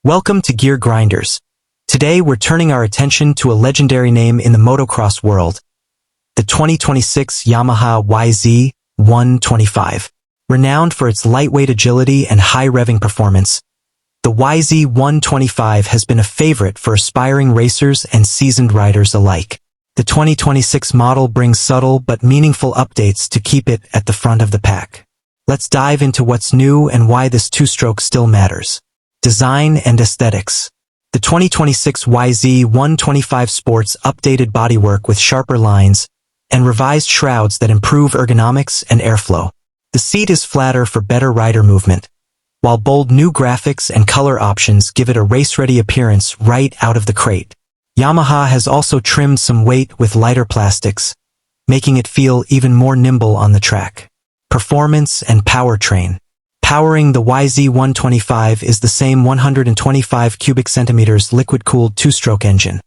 Welcome to Gear Grinders. Today we're turning our attention to a legendary name in the motocross world, the 2026 Yamaha YZ125. Renowned for its lightweight agility and high-revving performance, the YZ125 has been a favorite for aspiring racers and seasoned riders alike. The 2026 model brings subtle but meaningful updates to keep it at the front of the pack. Let's dive into what's new and why this two-stroke still matters. Design and aesthetics. The 2026 YZ125 sports updated bodywork with sharper lines and revised shrouds that improve ergonomics and airflow. The seat is flatter for better rider movement, while bold new graphics and color options give it a race-ready appearance right out of the crate. Yamaha has also trimmed some weight with lighter plastics, making it feel even more nimble on the track. Performance and powertrain. Powering the YZ125 is the same 125 cubic centimeters liquid-cooled two-stroke engine,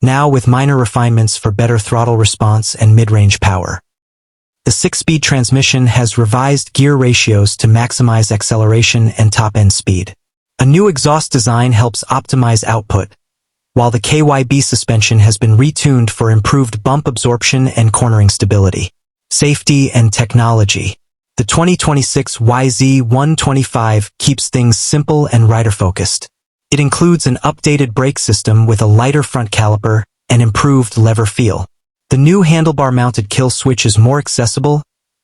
now with minor refinements for better throttle response and mid-range power. The 6-speed transmission has revised gear ratios to maximize acceleration and top-end speed. A new exhaust design helps optimize output, while the KYB suspension has been retuned for improved bump absorption and cornering stability. Safety and technology. The 2026 YZ125 keeps things simple and rider-focused. It includes an updated brake system with a lighter front caliper and improved lever feel. The new handlebar-mounted kill switch is more accessible,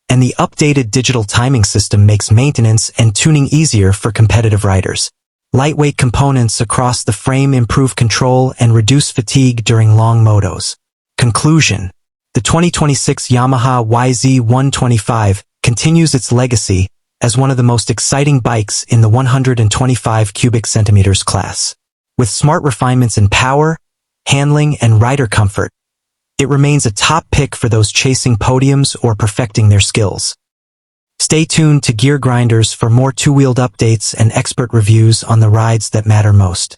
and the updated digital timing system makes maintenance and tuning easier for competitive riders. Lightweight components across the frame improve control and reduce fatigue during long motos. Conclusion. The 2026 Yamaha YZ125 continues its legacy as one of the most exciting bikes in the 125 cubic centimeters class. With smart refinements in power, handling, and rider comfort, it remains a top pick for those chasing podiums or perfecting their skills. Stay tuned to Gear Grinders for more two-wheeled updates and expert reviews on the rides that matter most.